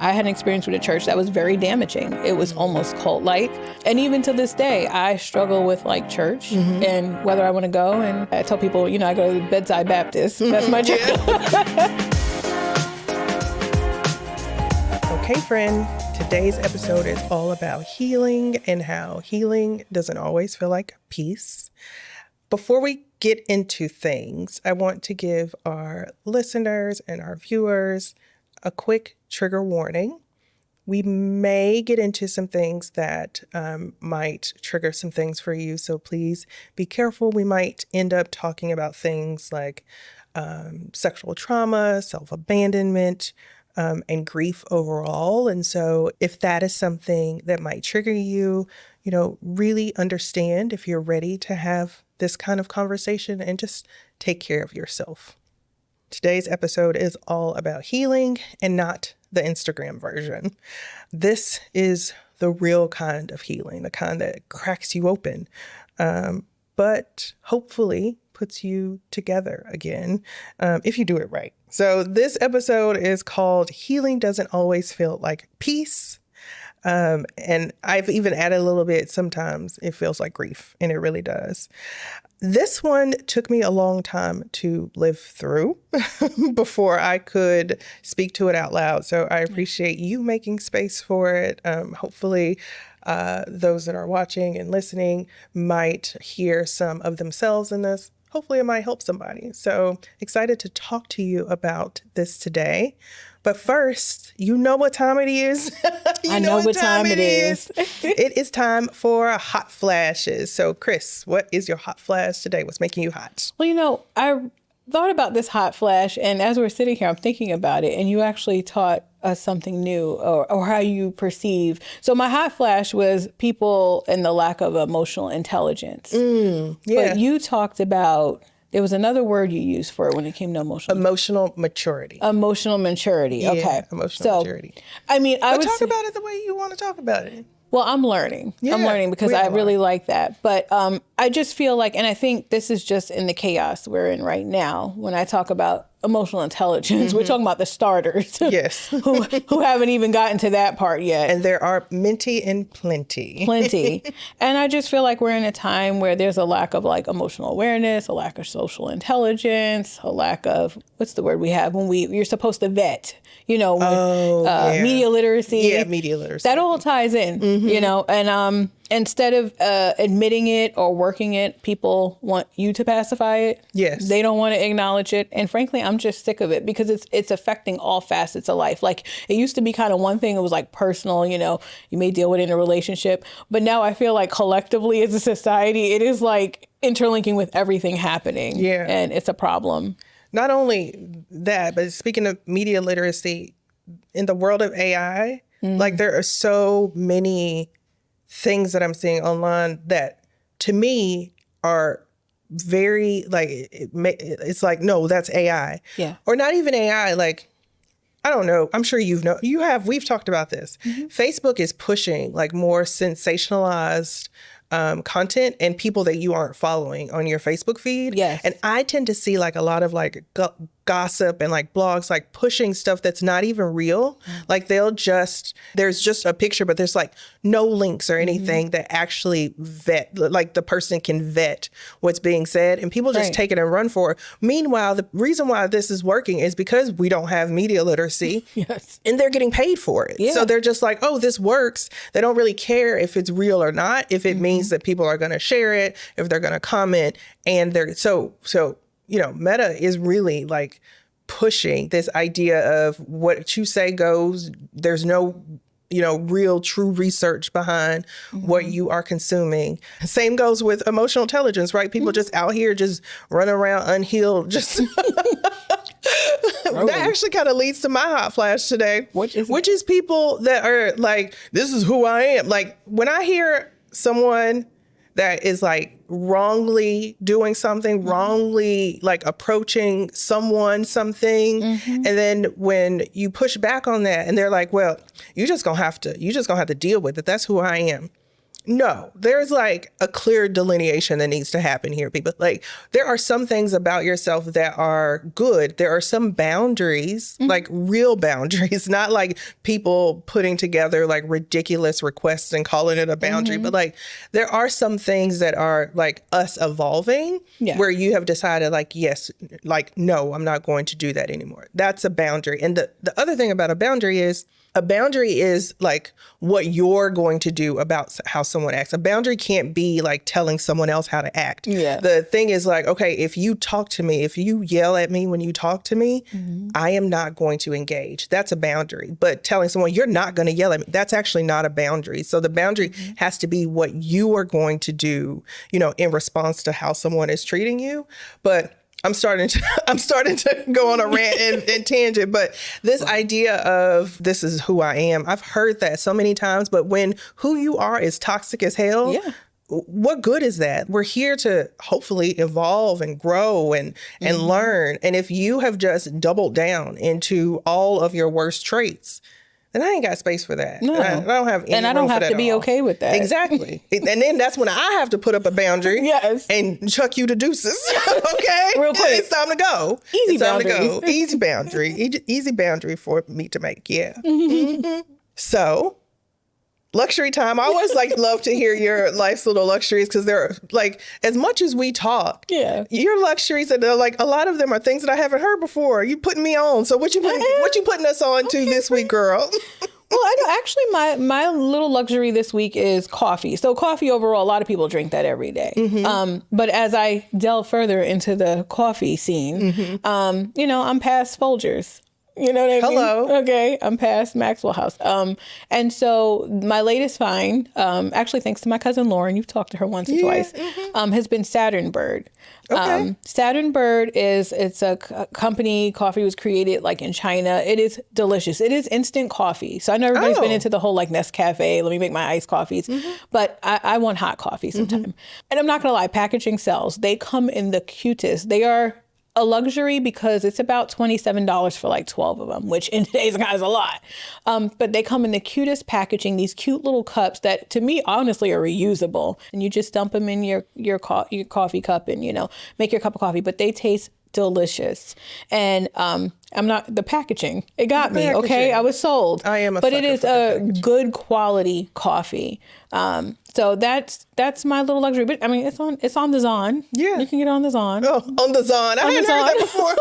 I had an experience with a church that was very damaging. It was almost cult-like. And even to this day, I struggle with like church and whether I want to go. And I tell people, you know, I go to Bedside Baptist. That's my church. Okay, friend, today's episode is all about healing and how healing doesn't always feel like peace. Before we get into things, I want to give our listeners and our viewers a quick trigger warning. We may get into some things that might trigger some things for you, so please be careful. We might end up talking about things like sexual trauma, self-abandonment, and grief overall. And so if that is something that might trigger you, you know, really understand if you're ready to have this kind of conversation and just take care of yourself. Today's episode is all about healing and not the Instagram version. This is the real kind of healing, the kind that cracks you open, but hopefully puts you together again if you do it right. So this episode is called Healing Doesn't Always Feel Like Peace. And I've even added a little bit, sometimes it feels like grief, and it really does. This one took me a long time to live through before I could speak to it out loud. So I appreciate you making space for it. Hopefully, those that are watching and listening might hear some of themselves in this. Hopefully, it might help somebody. So excited to talk to you about this today. But first, you know what time it is. I know what time it is. It is time for hot flashes. So, Chris, what is your hot flash today? What's making you hot? Well, you know, I thought about this hot flash, and as we're sitting here, I'm thinking about it, and you actually taught us something new or how you perceive. So my hot flash was people and the lack of emotional intelligence. Yeah. But you talked about, there was another word you used for it when it came to emotional maturity. Emotional maturity. Yeah, okay. Emotional maturity. I mean, I would talk about it the way you want to talk about it. Well, I'm learning. Yeah, I'm learning because I really like that. But I just feel like, and I think this is just in the chaos we're in right now, when I talk about emotional intelligence, we're talking about the starters. Yes. who haven't even gotten to that part yet. And there are minty and plenty. Plenty. And I just feel like we're in a time where there's a lack of like emotional awareness, a lack of social intelligence, a lack of, what's the word we have when you're supposed to vet, you know, media literacy. Yeah, media literacy. That all ties in, you know, and instead of admitting it or working it, people want you to pacify it. Yes. They don't want to acknowledge it. And frankly, I'm just sick of it because it's affecting all facets of life. Like it used to be kind of one thing, it was like personal, you know, you may deal with it in a relationship. But now I feel like collectively as a society, it is like interlinking with everything happening. Yeah. And it's a problem. Not only that, but speaking of media literacy, in the world of AI, like there are so many things that I'm seeing online that to me are very like, it's like, no, that's AI. Yeah. Or not even AI. Like, I don't know. I'm sure we've talked about this. Facebook is pushing like more sensationalized content and people that you aren't following on your Facebook feed. Yes. And I tend to see like a lot of like gossip and like blogs like pushing stuff that's not even real. Like there's just a picture, but there's like no links or anything that actually like the person can vet what's being said, and people just take it and run for it. Meanwhile, the reason why this is working is because we don't have media literacy. Yes. And they're getting paid for it. Yeah. So they're just like, oh, this works. They don't really care if it's real or not, if it means that people are going to share it, if they're going to comment. And they're so, you know, Meta is really like pushing this idea of what you say goes. There's no, you know, real true research behind what you are consuming. Same goes with emotional intelligence, right? People just out here just running around unhealed, just that actually kind of leads to my hot flash today, which is people that are like, this is who I am. Like when I hear someone that is like wrongly doing something, wrongly like approaching something. And then when you push back on that and they're like, well, you just gonna have to deal with it. That's who I am. No, there's like a clear delineation that needs to happen here, people. Like, there are some things about yourself that are good. There are some boundaries, like real boundaries, not like people putting together like ridiculous requests and calling it a boundary, but like there are some things that are like us evolving where you have decided like, yes, like, no, I'm not going to do that anymore. That's a boundary. And the other thing about a boundary is like what you're going to do about how someone acts. A boundary can't be like telling someone else how to act. Yeah. The thing is like, okay, if you talk to me, if you yell at me when you talk to me, I am not going to engage. That's a boundary. But telling someone you're not going to yell at me, that's actually not a boundary. So the boundary has to be what you are going to do, you know, in response to how someone is treating you. But I'm starting to go on a rant and tangent, but this idea of this is who I am, I've heard that so many times, but when who you are is toxic as hell, what good is that? We're here to hopefully evolve and grow and learn. And if you have just doubled down into all of your worst traits, then I ain't got space for that. No. I don't have any and I don't room for have that to be at all. okay with that. Exactly. And then that's when I have to put up a boundary and chuck you to deuces. Okay? Real quick. It's time to go. Easy it's time boundaries. to go. Easy boundary. Easy boundary for me to make. Yeah. So, luxury time. I always like love to hear your life's little luxuries because they're like, as much as we talk, your luxuries are like a lot of them are things that I haven't heard before. You putting me on. So what you putting us on to this week, girl? Well, I know actually my little luxury this week is coffee. So coffee overall, a lot of people drink that every day. But as I delve further into the coffee scene, you know, I'm past Folgers. You know what I mean? Hello. Okay. I'm past Maxwell House. And so my latest find, actually thanks to my cousin Lauren, you've talked to her once or twice, has been Saturn Bird. Okay. Saturn Bird it's a company. Coffee was created like in China. It is delicious. It is instant coffee. So I know everybody's been into the whole like Nescafe, let me make my iced coffees, but I want hot coffee sometime. And I'm not going to lie, packaging sells. They come in the cutest. They are a luxury because it's about $27 for like 12 of them, which in today's guys is a lot. But they come in the cutest packaging, these cute little cups that to me honestly are reusable. And you just dump them in your coffee cup and, you know, make your cup of coffee, but they taste delicious. And I'm not the packaging. It got me. Okay. I was sold. I am but it is a good quality coffee. So that's my little luxury. But I mean, it's on the Zon. Yeah. You can get it on the Zon. Oh, on the Zon. I hadn't heard that before.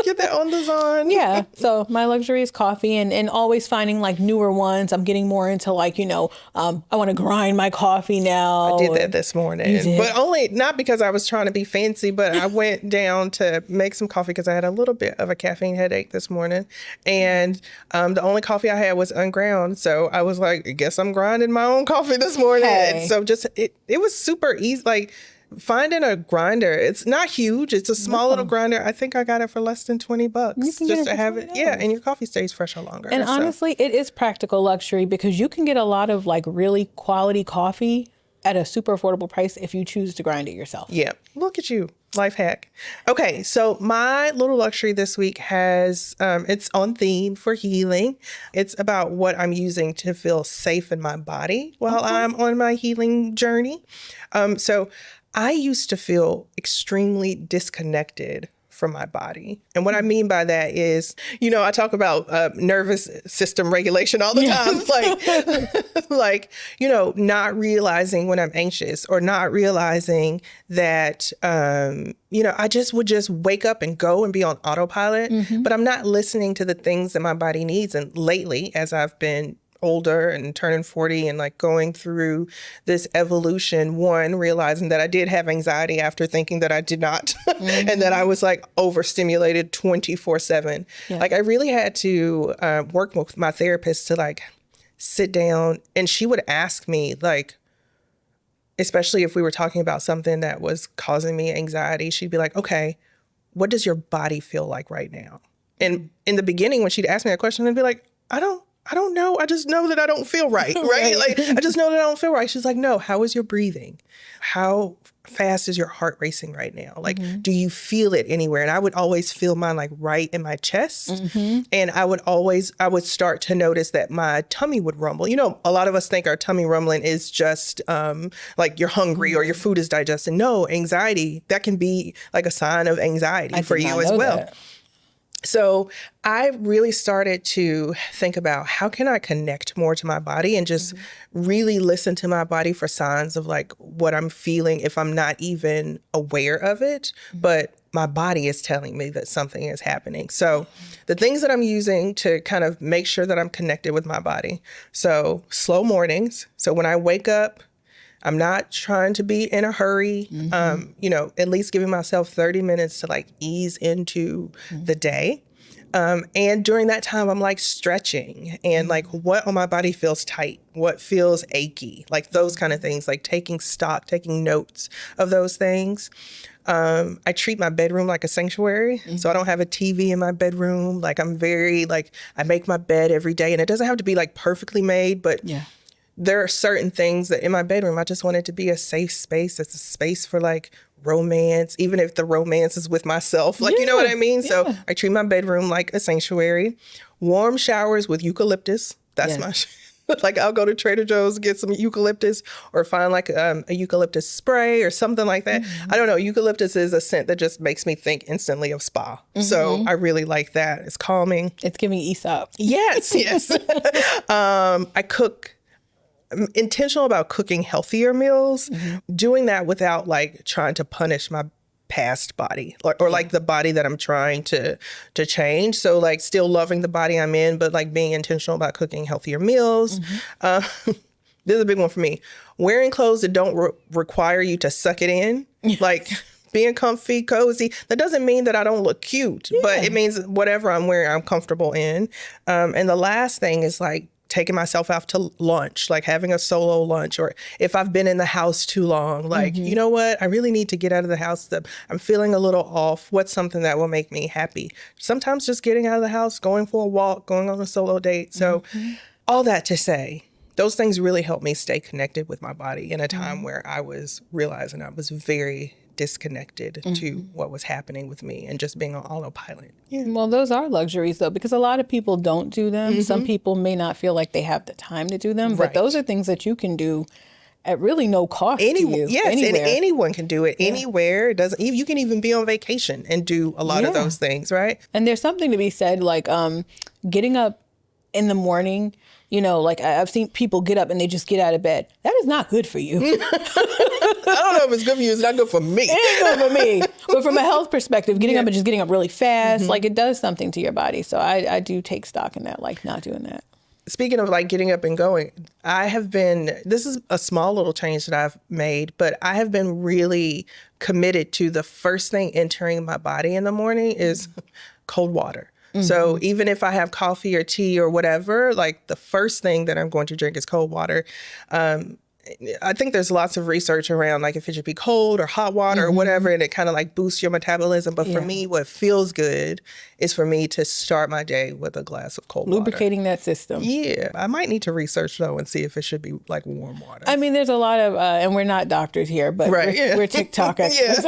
Get that on the Zon. Yeah. So my luxury is coffee and always finding like newer ones. I'm getting more into like, you know, I want to grind my coffee now. I did that this morning, but only not because I was trying to be fancy, but I went down to make some coffee because I had a little bit of a caffeine headache this morning. And the only coffee I had was unground. So I was like, I guess I'm grinding my own coffee this morning. Hey. So just, it was super easy. Like, finding a grinder, it's not huge. It's a small little grinder. I think I got it for less than $20 just to have it. Yeah, and your coffee stays fresher longer. And honestly, it is practical luxury because you can get a lot of like really quality coffee at a super affordable price if you choose to grind it yourself. Yeah, look at you. Life hack. Okay, so my little luxury this week has, it's on theme for healing. It's about what I'm using to feel safe in my body while I'm on my healing journey. So I used to feel extremely disconnected from my body. And what I mean by that is, you know, I talk about nervous system regulation all the time. Like, you know, not realizing when I'm anxious or not realizing that, you know, I just would just wake up and go and be on autopilot, but I'm not listening to the things that my body needs. And lately, as I've been older and turning 40 and like going through this evolution, one, realizing that I did have anxiety after thinking that I did not and that I was like overstimulated 24/7. Like I really had to work with my therapist to like sit down, and she would ask me like, especially if we were talking about something that was causing me anxiety, she'd be like, okay, what does your body feel like right now? And in the beginning, when she'd ask me that question, I'd be like, I don't I don't know. I just know that I don't feel right. Right. Like, I just know that I don't feel right. She's like, no, how is your breathing? How fast is your heart racing right now? Like, do you feel it anywhere? And I would always feel mine like right in my chest. And I would start to notice that my tummy would rumble. You know, a lot of us think our tummy rumbling is just like you're hungry or your food is digesting. No, anxiety, that can be like a sign of anxiety for you as well. That. So I really started to think about how can I connect more to my body and just really listen to my body for signs of like what I'm feeling if I'm not even aware of it, but my body is telling me that something is happening. So the things that I'm using to kind of make sure that I'm connected with my body. So slow mornings. So when I wake up, I'm not trying to be in a hurry, you know, at least giving myself 30 minutes to like ease into the day. And during that time, I'm like stretching and like what on my body feels tight, what feels achy, like those kind of things, like taking stock, taking notes of those things. I treat my bedroom like a sanctuary. So I don't have a TV in my bedroom. Like I'm very like, I make my bed every day and it doesn't have to be like perfectly made, but there are certain things that in my bedroom, I just want it to be a safe space. It's a space for like romance, even if the romance is with myself, like, you know what I mean? So I treat my bedroom like a sanctuary. Warm showers with eucalyptus. That's my, like I'll go to Trader Joe's, get some eucalyptus or find like a eucalyptus spray or something like that. I don't know. Eucalyptus is a scent that just makes me think instantly of spa. So I really like that. It's calming. It's giving Aesop. Yes, yes. I cook. I'm intentional about cooking healthier meals, doing that without like trying to punish my past body or like the body that I'm trying to change. So like still loving the body I'm in, but like being intentional about cooking healthier meals. This is a big one for me. Wearing clothes that don't require you to suck it in, like being comfy, cozy. That doesn't mean that I don't look cute, but it means whatever I'm wearing, I'm comfortable in. And the last thing is like taking myself out to lunch, like having a solo lunch, or if I've been in the house too long, like, you know what, I really need to get out of the house. I'm feeling a little off. What's something that will make me happy? Sometimes just getting out of the house, going for a walk, going on a solo date. So all that to say, those things really help me stay connected with my body in a time where I was realizing I was very disconnected to what was happening with me and just being on autopilot. Well, those are luxuries though, because a lot of people don't do them. Some people may not feel like they have the time to do them, but those are things that you can do at really no cost to you. Yes, anywhere. And anyone can do it anywhere. It doesn't. You can even be on vacation and do a lot of those things, right? And there's something to be said, like getting up in the morning. You know, like I've seen people get up and they just get out of bed. That is not good for you. I don't know if it's good for you. It's not good for me. It ain't good for me. But from a health perspective, getting up and just getting up really fast, like it does something to your body. So I do take stock in that, like not doing that. Speaking of like getting up and going, this is a small little change that I've made, but I have been really committed to the first thing entering my body in the morning is cold water. So even if I have coffee or tea or whatever, like the first thing that I'm going to drink is cold water. I think there's lots of research around like if it should be cold or hot water or whatever, and it kind of like boosts your metabolism. But for me, what feels good is for me to start my day with a glass of cold water. Lubricating that system. Yeah. I might need to research though and see if it should be like warm water. I mean, there's a lot of, and we're not doctors here, but we're TikTok experts.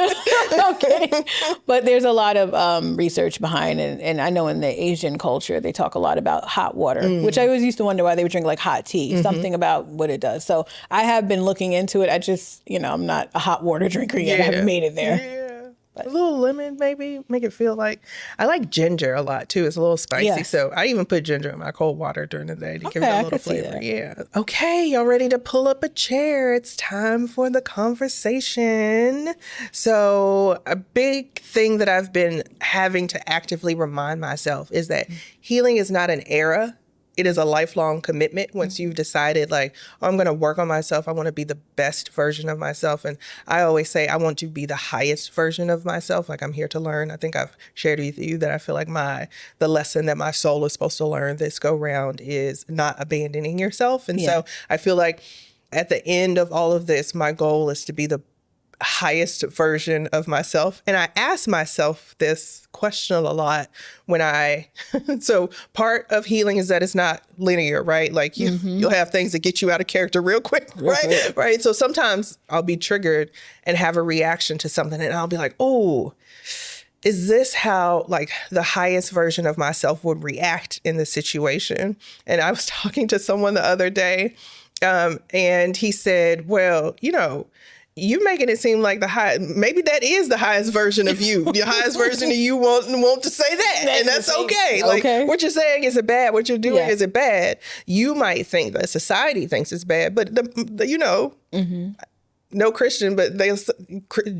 Okay. But there's a lot of research behind it. And I know in the Asian culture, they talk a lot about hot water, which I always used to wonder why they would drink like hot tea, something about what it does. So I have been looking into it. I just, I'm not a hot water drinker yet. I haven't made it there. Yeah. A little lemon, maybe, make it feel like, I like ginger a lot too. It's a little spicy. So I even put ginger in my cold water during the day to give it a little flavor. Yeah. Okay, y'all ready to pull up a chair? It's time for the conversation. So a big thing that I've been having to actively remind myself is that healing is not an era. It is a lifelong commitment once you've decided like, oh, I'm going to work on myself. I want to be the best version of myself. And I always say I want to be the highest version of myself. Like I'm here to learn. I think I've shared with you that I feel like the lesson that my soul is supposed to learn this go round is not abandoning yourself. And so I feel like at the end of all of this, my goal is to be highest version of myself. And I ask myself this question a lot when so part of healing is that it's not linear, right? Like you'll have things that get you out of character real quick, right? Right. So sometimes I'll be triggered and have a reaction to something and I'll be like, oh, is this how like the highest version of myself would react in this situation? And I was talking to someone the other day and he said, well, you making it seem like maybe that is the highest version of you. The highest version of you want to say that. And that's okay. Like what you're saying is it bad. What you're doing is it bad. You might think that society thinks it's bad, but no Christian, but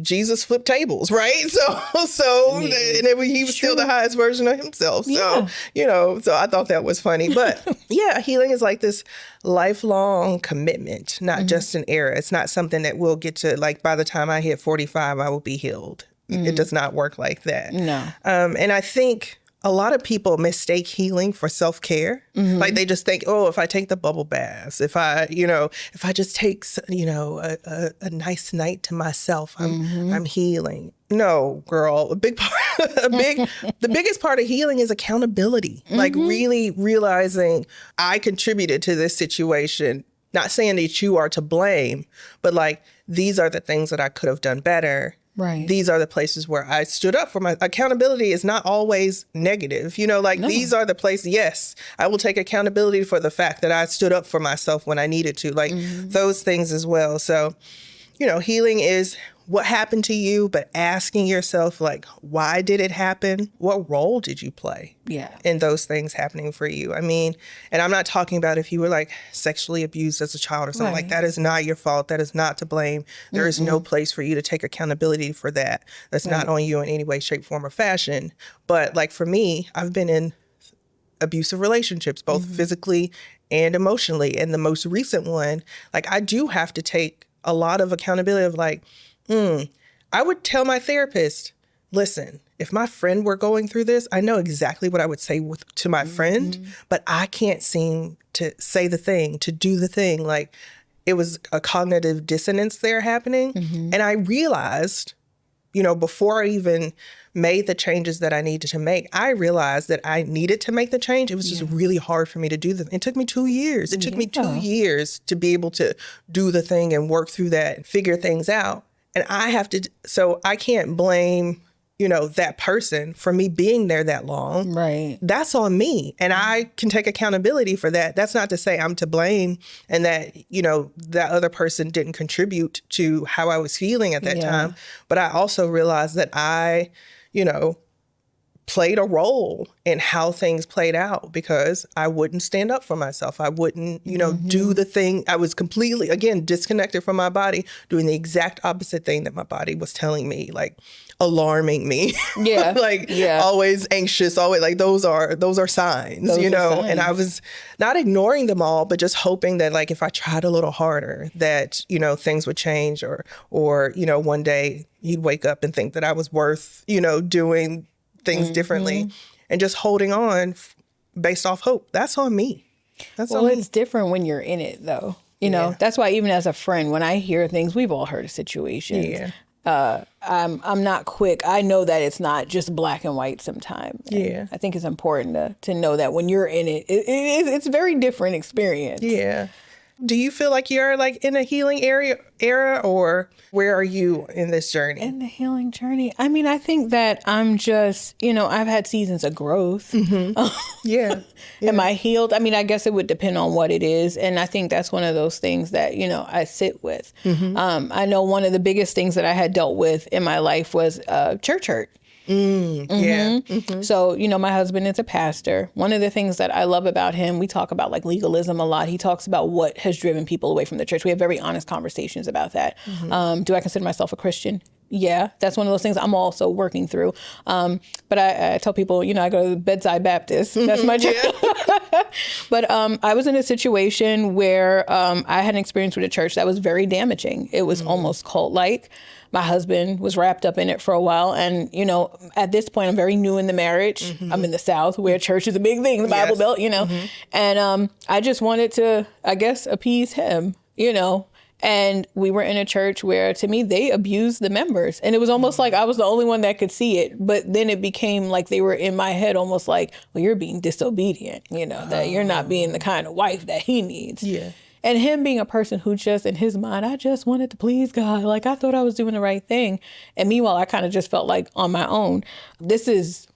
Jesus flipped tables, right? So he was still the highest version of himself. So, so I thought that was funny. But yeah, healing is like this lifelong commitment, not just an era. It's not something that we'll get to, like, by the time I hit 45, I will be healed. It does not work like that. No. And I think a lot of people mistake healing for self-care. Like they just think, oh, if I take the bubble baths, if I just take, a nice night to myself, I'm healing. No, girl, the biggest part of healing is accountability. Like really realizing I contributed to this situation. Not saying that you are to blame, but like, these are the things that I could have done better. Right. These are the places where I stood up for my accountability is not always negative. These are the places. Yes, I will take accountability for the fact that I stood up for myself when I needed to, those things as well. So, healing is what happened to you, but asking yourself, like, why did it happen? What role did you play in those things happening for you? I mean, and I'm not talking about if you were like sexually abused as a child or something like that. Is not your fault. That is not to blame. There is no place for you to take accountability for that. That's not on you in any way, shape, form, or fashion. But like for me, I've been in abusive relationships, both physically and emotionally. And the most recent one, like I do have to take a lot of accountability of like, I would tell my therapist, listen, if my friend were going through this, I know exactly what I would say to my friend, but I can't seem to say the thing, to do the thing. Like it was a cognitive dissonance there happening. And I realized, before I even made the changes that I needed to make, I realized that I needed to make the change. It was just really hard for me to do that. It took me 2 years. It took me 2 years to be able to do the thing and work through that and figure things out. And so I can't blame, that person for me being there that long. Right. That's on me. And I can take accountability for that. That's not to say I'm to blame and that, that other person didn't contribute to how I was feeling at that time. But I also realized that I, played a role in how things played out because I wouldn't stand up for myself. I wouldn't, do the thing. I was completely, again, disconnected from my body, doing the exact opposite thing that my body was telling me, like alarming me. Yeah. Always anxious, always like those are signs, signs. And I was not ignoring them all, but just hoping that like if I tried a little harder that, things would change or one day he'd wake up and think that I was worth, doing things differently and just holding on based off hope. That's on me. It's different when you're in it though. That's why even as a friend, when I hear things, we've all heard of situations. I'm not quick. I know that it's not just black and white sometimes. Yeah. I think it's important to know that when you're in it, it's a very different experience. Yeah. Do you feel like you're like in a healing era or where are you in this journey? In the healing journey? I mean, I think that I'm just, I've had seasons of growth. Yeah. Am I healed? I mean, I guess it would depend on what it is. And I think that's one of those things that, I sit with. I know one of the biggest things that I had dealt with in my life was church hurt. Yeah. So, my husband is a pastor. One of the things that I love about him, we talk about like legalism a lot. He talks about what has driven people away from the church. We have very honest conversations about that. Do I consider myself a Christian? Yeah, that's one of those things I'm also working through. But I tell people, I go to the Bedside Baptist. That's my job. But I was in a situation where I had an experience with a church that was very damaging. It was almost cult-like. My husband was wrapped up in it for a while. And, at this point, I'm very new in the marriage. I'm in the South where church is a big thing, the Bible Belt, And I just wanted to, I guess, appease him, And we were in a church where, to me, they abused the members. And it was almost like I was the only one that could see it. But then it became like they were in my head almost like, well, you're being disobedient, that you're not being the kind of wife that he needs. Yeah. And him being a person who just, in his mind, I just wanted to please God. Like, I thought I was doing the right thing. And meanwhile, I kind of just felt like on my own. This is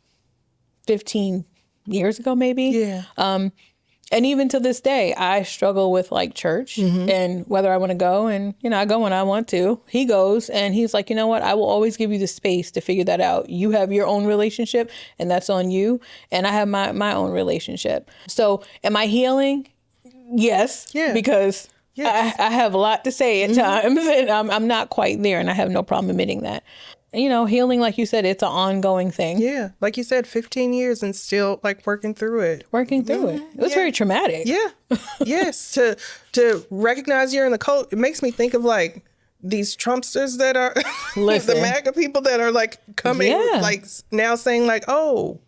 15 years ago, maybe. Yeah. And even to this day, I struggle with like church and whether I want to go. And, I go when I want to. He goes and he's like, you know what? I will always give you the space to figure that out. You have your own relationship and that's on you. And I have my own relationship. So am I healing? Yes. Yeah. Because Yes. I have a lot to say at times and I'm not quite there and I have no problem admitting that. Healing, like you said, it's an ongoing thing. Yeah. Like you said, 15 years and still like working through it. It was very traumatic. Yeah. Yes. To recognize you're in the cult, it makes me think of like these Trumpsters that are the MAGA people that are like coming, like now saying like, oh,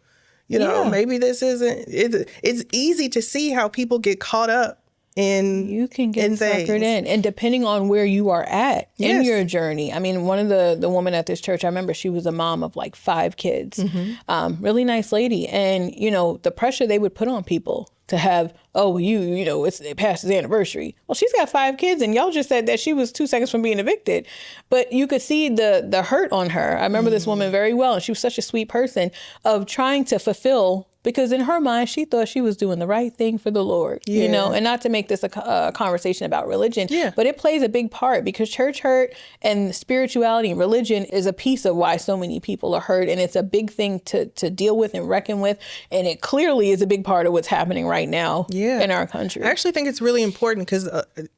maybe this isn't, it's easy to see how people get caught up you can get suckered in, and depending on where you are at in your journey. I mean, one of the women at this church, I remember she was a mom of like 5 kids, really nice lady. And, the pressure they would put on people to have, it's past his anniversary. Well, she's got 5 kids and y'all just said that she was 2 seconds from being evicted. But you could see the hurt on her. I remember this woman very well. And she was such a sweet person of trying to fulfill, because in her mind, she thought she was doing the right thing for the Lord, and not to make this a conversation about religion, but it plays a big part because church hurt and spirituality and religion is a piece of why so many people are hurt. And it's a big thing to deal with and reckon with. And it clearly is a big part of what's happening right now in our country. I actually think it's really important because,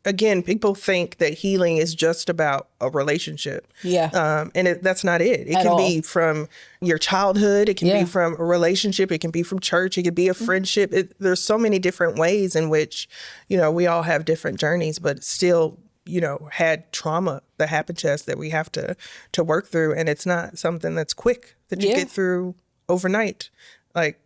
again, people think that healing is just about a relationship. Yeah. And that's not it. It can be from your childhood. It can be from a relationship. It can be from church. It could be a friendship. There's so many different ways in which, we all have different journeys, but still, had trauma that happened to us that we have to work through. And it's not something that's quick that you get through overnight. Like,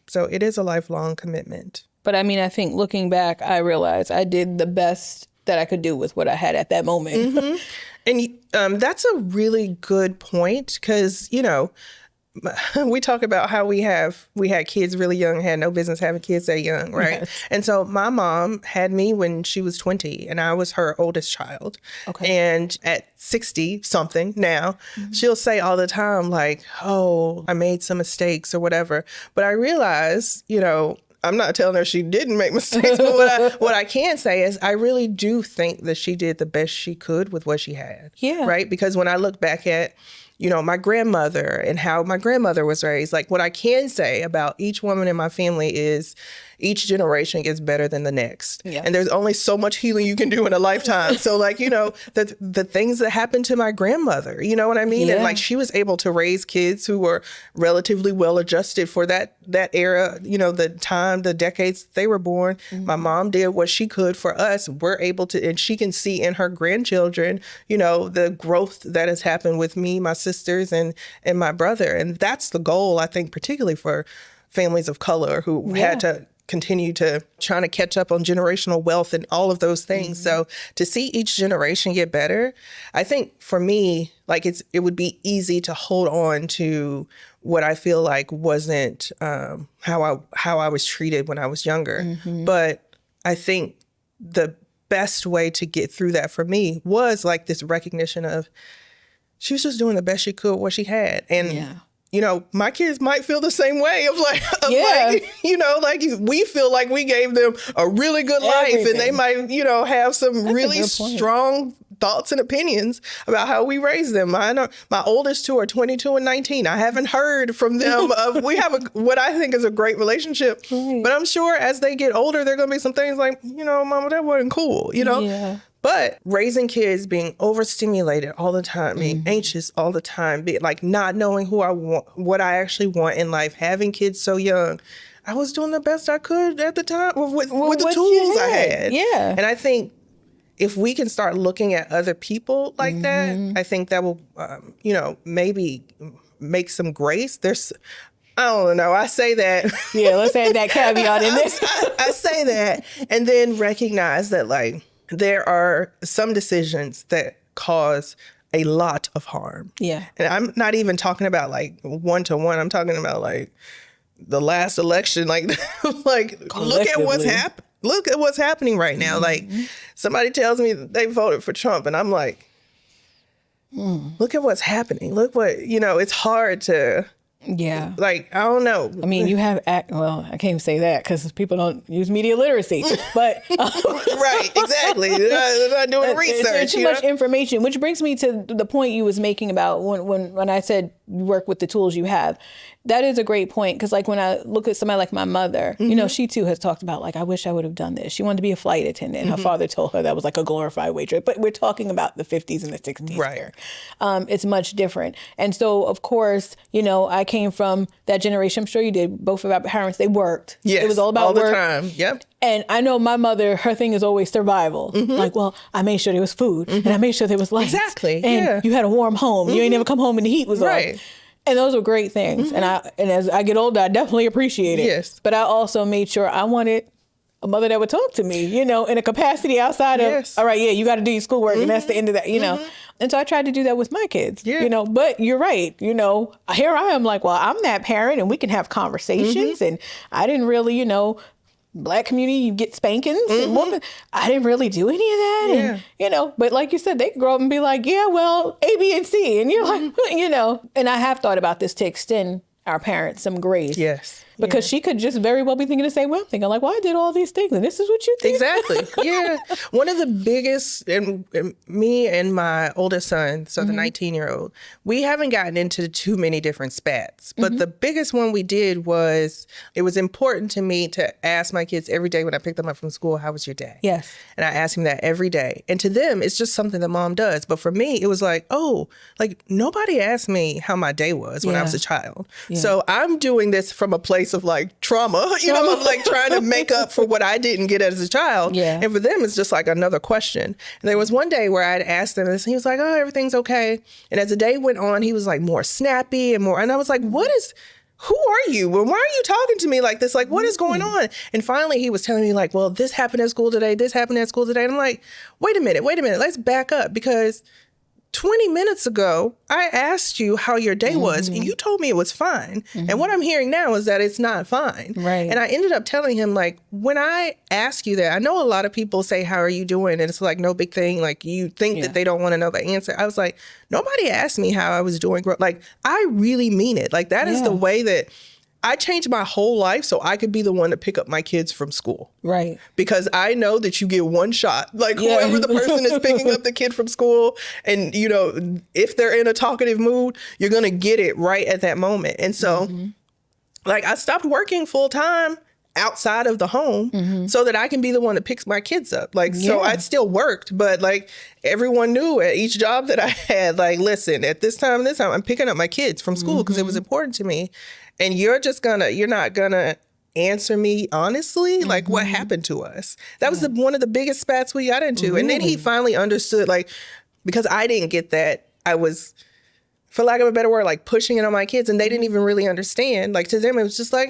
so it is a lifelong commitment. But I mean, I think looking back, I realized I did the best that I could do with what I had at that moment. And that's a really good point because, we talk about how we had kids really young, had no business having kids that young, right? Yes. And so my mom had me when she was 20 and I was her oldest child. Okay. And at 60 something now, she'll say all the time like, oh, I made some mistakes or whatever. But I realize, I'm not telling her she didn't make mistakes, but what I can say is I really do think that she did the best she could with what she had. Yeah. Right? Because when I look back at, my grandmother and how my grandmother was raised, like what I can say about each woman in my family is each generation gets better than the next. Yeah. And there's only so much healing you can do in a lifetime. So like, the things that happened to my grandmother, you know what I mean? Yeah. And like she was able to raise kids who were relatively well adjusted for that era, the decades they were born. My mom did what she could for us. We're able to, and she can see in her grandchildren, the growth that has happened with me, my sisters and my brother. And that's the goal, I think, particularly for families of color who had to continue to trying to catch up on generational wealth and all of those things. So to see each generation get better, I think for me, like it would be easy to hold on to what I feel like wasn't how I was treated when I was younger. But I think the best way to get through that for me was like this recognition of she was just doing the best she could with what she had. And my kids might feel the same way of like, we feel like we gave them a really good life and they might, have some really strong thoughts and opinions about how we raised them. My oldest 2 are 22 and 19. I haven't heard from them. We have what I think is a great relationship, but I'm sure as they get older, there are going to be some things like, Mama, that wasn't cool, Yeah. But raising kids, being overstimulated all the time, being anxious all the time, like not knowing who I want, what I actually want in life, having kids so young, I was doing the best I could at the time with the tools I had. Yeah. And I think if we can start looking at other people like that, I think that will, maybe make some grace. I don't know. I say that. Yeah, let's add that caveat in this. I say that and then recognize that like, there are some decisions that cause a lot of harm. Yeah. And I'm not even talking about like one-to-one. I'm talking about like the last election. Like, like look at what's happening. Look at what's happening right now. Like somebody tells me that they voted for Trump and I'm like, look at what's happening. Look what, you know, it's hard to, like, I don't know. I mean, you have, well, I can't even say that because people don't use media literacy, but. Right, exactly. They're not doing research. There's too much information, which brings me to the point you was making about when I said you work with the tools you have. That is a great point because like when I look at somebody like my mother, you know, she too has talked about like, I wish I would have done this. She wanted to be a flight attendant. Her father told her that was like a glorified waitress. But we're talking about the 50s and the 60s here. It's much different. And so, of course, you know, I came from that generation. I'm sure you did. Both of our parents, they worked. Yes, it was all about all the work. time. Yep. And I know my mother, her thing is always survival. Like, well, I made sure there was food and I made sure there was lights. Exactly. And you had a warm home. You ain't never come home and the heat was on. And those were great things. And as I get older, I definitely appreciate it. Yes. But I also made sure I wanted a mother that would talk to me, you know, in a capacity outside of, all right, you got to do your schoolwork and that's the end of that, you know. And so I tried to do that with my kids, you know, but you're right. You know, here I am like, well, I'm that parent and we can have conversations. And I didn't really, you know, Black community, you get spankings. And I didn't really do any of that. And, you know, but like you said, they can grow up and be like, yeah, well, A, B, and C. And you're like, you know, and I have thought about this to extend our parents some grace. Yes. Because she could just very well be thinking the same way I'm thinking, like, well, I did all these things and this is what you think. Exactly. Yeah. One of the biggest, and me and my oldest son, so the 19-year-old, we haven't gotten into too many different spats. But the biggest one we did was, it was important to me to ask my kids every day when I picked them up from school, how was your day? Yes. And I asked him that every day. And to them, it's just something that mom does. But for me, it was like, oh, like nobody asked me how my day was when I was a child. So I'm doing this from a place of like trauma, you know, of like trying to make up for what I didn't get as a child. And for them, it's just like another question. And there was one day where I'd asked him this and he was like, oh, everything's okay. And as the day went on, he was like more snappy and I was like, who are you? And why are you talking to me like this? Like, what is going on? And finally he was telling me like, well, this happened at school today. This happened at school today. And I'm like, wait a minute. Let's back up because 20 minutes ago, I asked you how your day was and you told me it was fine. And what I'm hearing now is that it's not fine. Right. And I ended up telling him, like, when I ask you that, I know a lot of people say, how are you doing? And it's like, no big thing. Like, you think that they don't want to know the answer. I was like, nobody asked me how I was doing. Like, I really mean it. Like, that is the way that I changed my whole life so I could be the one to pick up my kids from school. Right. Because I know that you get one shot. Like whoever the person is picking up the kid from school and, you know, if they're in a talkative mood, you're going to get it right at that moment. And so like I stopped working full time outside of the home so that I can be the one that picks my kids up. Like, so I still worked, but like everyone knew at each job that I had, like, listen, at this time, I'm picking up my kids from school because it was important to me. And you're not gonna answer me honestly, like what happened to us. That was one of the biggest spats we got into. And then he finally understood, like, because I didn't get that, I was, for lack of a better word, like pushing it on my kids and they didn't even really understand. Like to them, it was just like,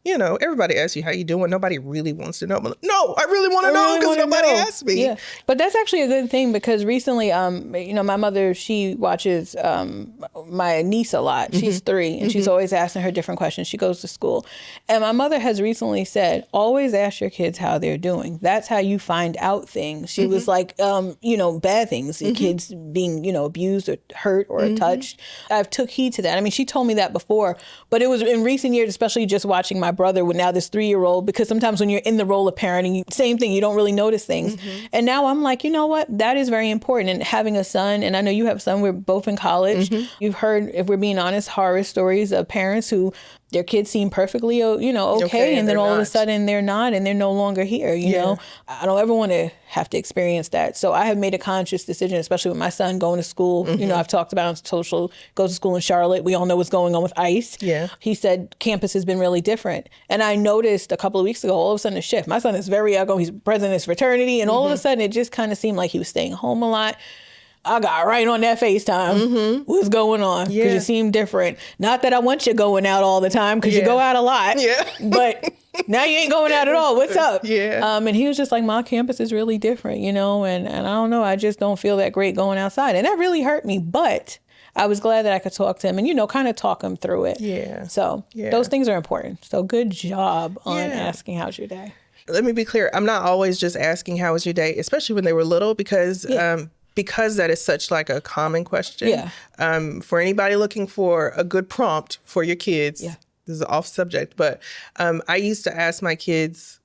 you know, everybody asks you how you doing. Nobody really wants to know. But no, I really want to know because nobody asked me. Yeah, but that's actually a good thing because recently, you know, my mother, she watches my niece a lot. She's 3 and she's always asking her different questions. She goes to school. And my mother has recently said, always ask your kids how they're doing. That's how you find out things. She was like, you know, bad things, kids being, you know, abused or hurt or touched. I've took heed to that. I mean, she told me that before, but it was in recent years, especially just watching my brother with now this 3-year-old, because sometimes when you're in the role of parenting, same thing, you don't really notice things. And now I'm like, you know what? That is very important. And having a son, and I know you have a son, we're both in college. You've heard, if we're being honest, horror stories of parents who their kids seem perfectly, you know, okay, and then all of a sudden they're not, and they're no longer here, you know? I don't ever want to have to experience that. So I have made a conscious decision, especially with my son going to school. You know, I've talked about on social, goes to school in Charlotte. We all know what's going on with ICE. He said campus has been really different. And I noticed a couple of weeks ago, all of a sudden a shift. My son is very outgoing. He's president of his fraternity. And all of a sudden it just kind of seemed like he was staying home a lot. I got right on that FaceTime. What's going on? Because you seem different. Not that I want you going out all the time, because you go out a lot. But Now you ain't going out at all. What's up? Yeah. And he was just like, my campus is really different, and I don't know. I just don't feel that great going outside. And that really hurt me. But I was glad that I could talk to him and, kind of talk him through it. Yeah. So those things are important. So good job on asking how's your day. Let me be clear. I'm not always just asking how was your day, especially when they were little, because that is such like a common question. Yeah. For anybody looking for a good prompt for your kids, this is off subject, but I used to ask my kids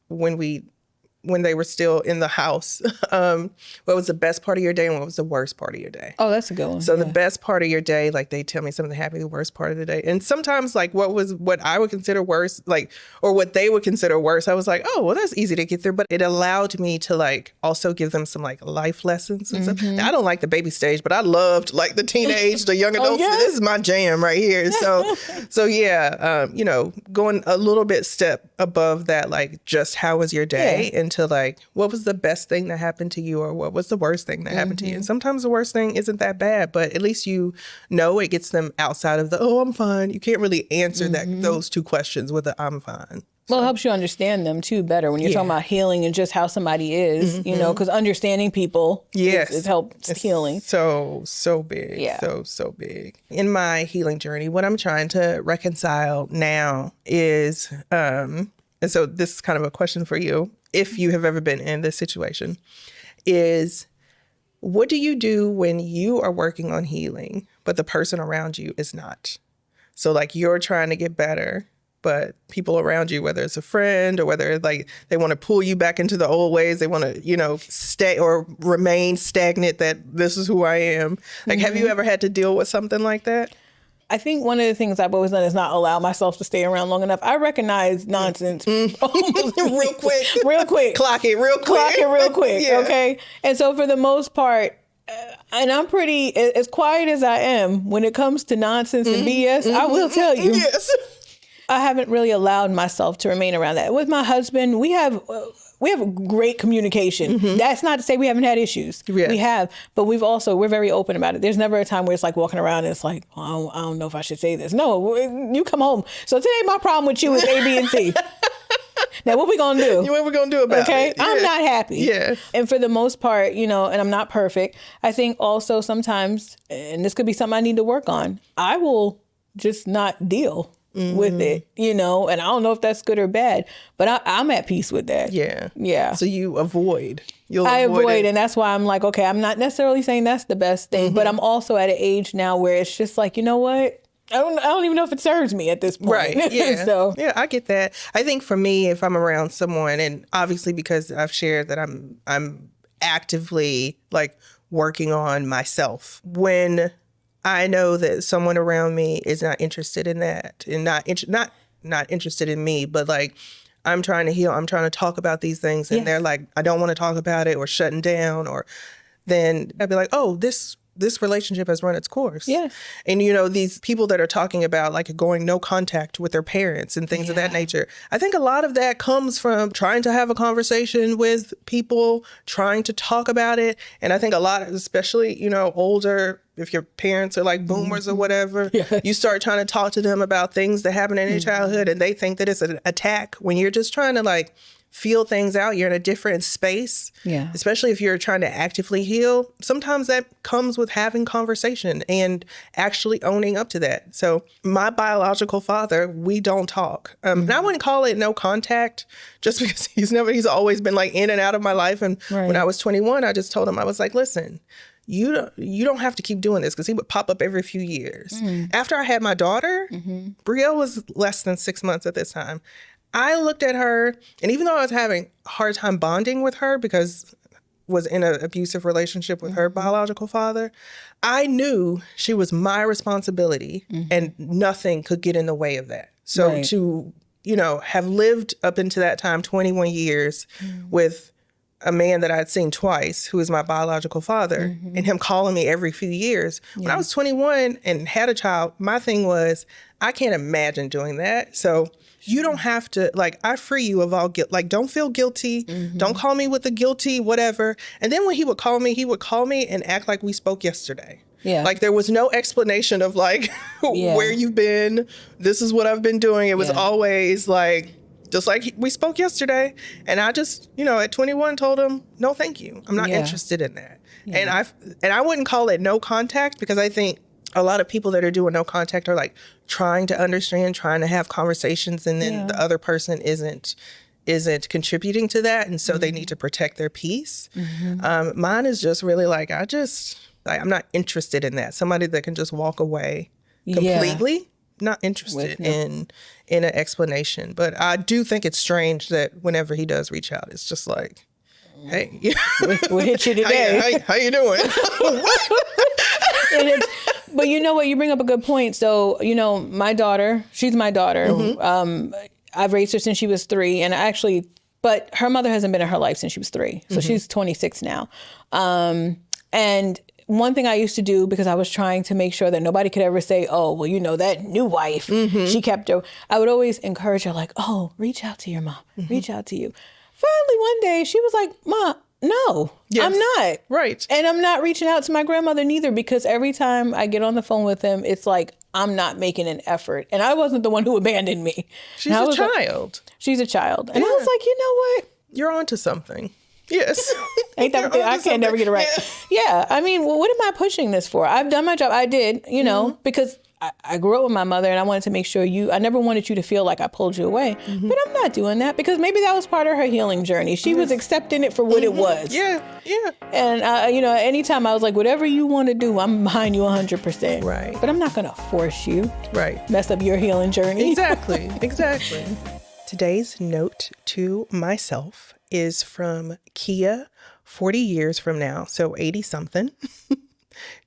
when they were still in the house, what was the best part of your day and what was the worst part of your day? Oh, that's a good one. So the best part of your day, like they tell me something happy, the worst part of the day. And sometimes like what I would consider worse, like, or what they would consider worse, I was like, oh, well, that's easy to get through. But it allowed me to like also give them some like life lessons and stuff. Now, I don't like the baby stage, but I loved like the teenage, the young adults. This is my jam right here. So yeah, going a little bit step above that, like just how was your day? And to like, what was the best thing that happened to you, or what was the worst thing that happened to you? And sometimes the worst thing isn't that bad, but at least it gets them outside of the, oh, I'm fine. You can't really answer those two questions with a I'm fine. Well, it helps you understand them too better when you're talking about healing and just how somebody is, because understanding people it helps healing. So big. Yeah. So big. In my healing journey, what I'm trying to reconcile now is, and so this is kind of a question for you, if you have ever been in this situation, is what do you do when you are working on healing, but the person around you is not? So like you're trying to get better, but people around you, whether it's a friend or whether like they want to pull you back into the old ways, they want to, stay or remain stagnant that this is who I am. Like, have you ever had to deal with something like that? I think one of the things I've always done is not allow myself to stay around long enough. I recognize nonsense real quick. Clock it real quick. Yeah. Okay. And so for the most part, and I'm pretty, as quiet as I am, when it comes to nonsense and BS, I will tell you. Yes. I haven't really allowed myself to remain around that. With my husband, we have great communication. That's not to say we haven't had issues. Yeah. We have, but we're very open about it. There's never a time where it's like walking around and it's like, oh, I don't know if I should say this. No, you come home. So today my problem with you is A, B, and C. Now, what we gonna do? What we gonna do about it? Okay, Yeah. I'm not happy. Yeah. And for the most part, and I'm not perfect. I think also sometimes, and this could be something I need to work on, I will just not deal with it, and I don't know if that's good or bad, but I'm at peace with that. Yeah. Yeah. So you avoid. I avoid, and that's why I'm like, okay, I'm not necessarily saying that's the best thing, but I'm also at an age now where it's just like, you know what? I don't even know if it serves me at this point. Right. Yeah. So yeah, I get that. I think for me, if I'm around someone, and obviously because I've shared that I'm actively like working on myself, when I know that someone around me is not interested in that, and not interested in me, but like I'm trying to heal, I'm trying to talk about these things, and they're like, I don't want to talk about it, or shutting down, or then I'd be like, oh, this relationship has run its course. Yeah. And, these people that are talking about like going no contact with their parents and things of that nature, I think a lot of that comes from trying to have a conversation with people, trying to talk about it. And I think a lot, especially, older, if your parents are like boomers or whatever, you start trying to talk to them about things that happened in your childhood, and they think that it's an attack when you're just trying to like feel things out. You're in a different space. Yeah. Especially if you're trying to actively heal. Sometimes that comes with having conversation and actually owning up to that. So my biological father, we don't talk. And I wouldn't call it no contact just because he's always been like in and out of my life. And when I was 21, I just told him, I was like, listen, you don't have to keep doing this, because he would pop up every few years. After I had my daughter, Brielle was less than 6 months at this time. I looked at her, and even though I was having a hard time bonding with her because I was in an abusive relationship with her biological father, I knew she was my responsibility, and nothing could get in the way of that. So to, have lived up into that time, 21 years with a man that I had seen twice, who is my biological father, and him calling me every few years. When I was 21 and had a child, my thing was, I can't imagine doing that. So you don't have to, like, I free you of all guilt. Like, don't feel guilty. Don't call me with the guilty whatever. And then when he would call me and act like we spoke yesterday. Yeah. Like, there was no explanation of like where you've been. This is what I've been doing. It was always like, Just like we spoke yesterday. And I just, at 21 told him, no, thank you. I'm not interested in that. Yeah. And I wouldn't call it no contact, because I think a lot of people that are doing no contact are like trying to understand, trying to have conversations, and then the other person isn't contributing to that, and so they need to protect their peace. Mine is just really like, I'm not interested in that. Somebody that can just walk away completely, not interested in an explanation. But I do think it's strange that whenever he does reach out, it's just like, hey, we'll hit you today. How you doing? But you know what? You bring up a good point. So, my daughter, she's my daughter. I've raised her since she was 3, but her mother hasn't been in her life since she was 3. So she's 26 now. And one thing I used to do, because I was trying to make sure that nobody could ever say, oh, well, that new wife, she kept her. I would always encourage her, like, oh, reach out to your mom, reach out to you. Finally, one day she was like, Ma, no, I'm not. Right. And I'm not reaching out to my grandmother neither, because every time I get on the phone with him, it's like, I'm not making an effort. And I wasn't the one who abandoned me. She's a child. She's a child. And I was like, you know what? You're onto something. Yes. Ain't that I can't never get it right. Yeah. I mean, well, what am I pushing this for? I've done my job. I did, because I grew up with my mother, and I wanted to make sure I never wanted you to feel like I pulled you away. But I'm not doing that, because maybe that was part of her healing journey. She was accepting it for what it was. Yeah. And, anytime I was like, whatever you want to do, I'm behind you 100%. Right. But I'm not going to force you. Right. Mess up your healing journey. Exactly. Today's note to myself is from Kia 40 years from now, so 80 something.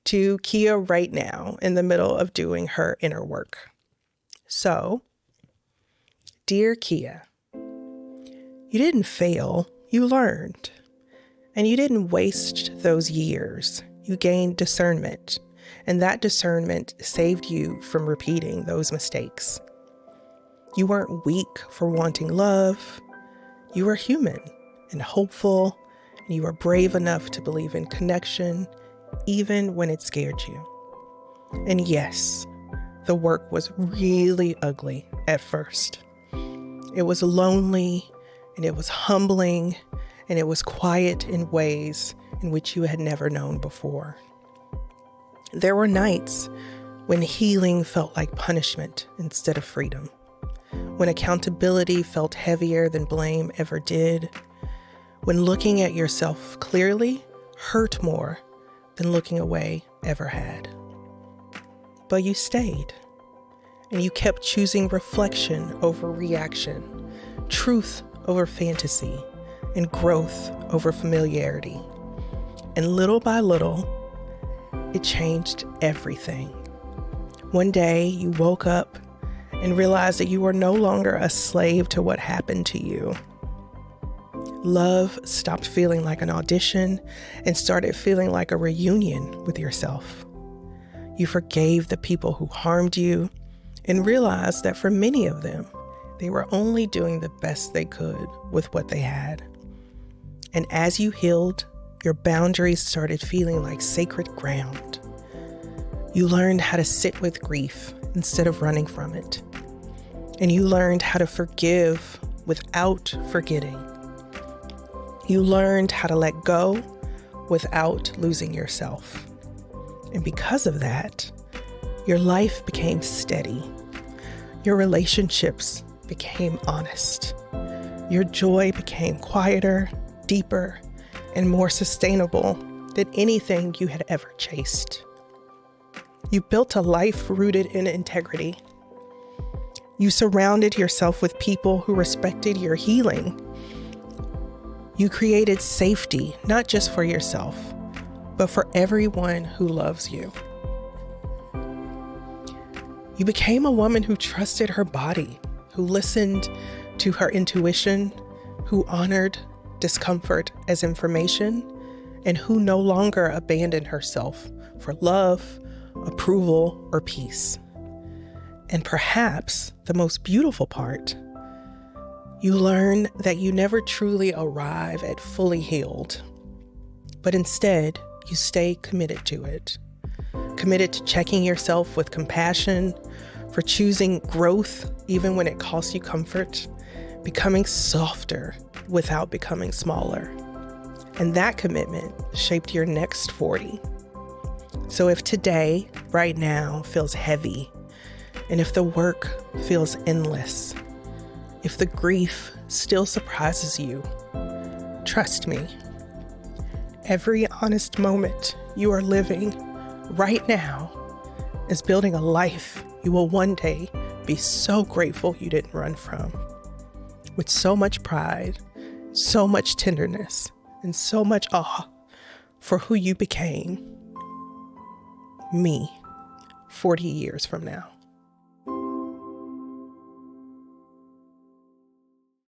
To Kia right now, in the middle of doing her inner work. So, dear Kia, you didn't fail, you learned. And you didn't waste those years. You gained discernment. And that discernment saved you from repeating those mistakes. You weren't weak for wanting love. You were human and hopeful, and you were brave enough to believe in connection, even when it scared you. And yes, the work was really ugly at first. It was lonely, and it was humbling, and it was quiet in ways in which you had never known before. There were nights when healing felt like punishment instead of freedom, when accountability felt heavier than blame ever did, when looking at yourself clearly hurt more than looking away ever had. But you stayed, and you kept choosing reflection over reaction, truth over fantasy, and growth over familiarity. And little by little, it changed everything. One day, you woke up and realized that you were no longer a slave to what happened to you. Love stopped feeling like an audition and started feeling like a reunion with yourself. You forgave the people who harmed you and realized that for many of them, they were only doing the best they could with what they had. And as you healed, your boundaries started feeling like sacred ground. You learned how to sit with grief instead of running from it. And you learned how to forgive without forgetting. You learned how to let go without losing yourself. And because of that, your life became steady. Your relationships became honest. Your joy became quieter, deeper, and more sustainable than anything you had ever chased. You built a life rooted in integrity. You surrounded yourself with people who respected your healing. You created safety, not just for yourself, but for everyone who loves you. You became a woman who trusted her body, who listened to her intuition, who honored discomfort as information, and who no longer abandoned herself for love, approval, or peace. And perhaps the most beautiful part, you learn that you never truly arrive at fully healed, but instead you stay committed to it. Committed to checking yourself with compassion, for choosing growth even when it costs you comfort, becoming softer without becoming smaller. And that commitment shaped your next 40. So if today, right now, feels heavy, and if the work feels endless, if the grief still surprises you, trust me, every honest moment you are living right now is building a life you will one day be so grateful you didn't run from. With so much pride, so much tenderness, and so much awe for who you became. Me, 40 years from now.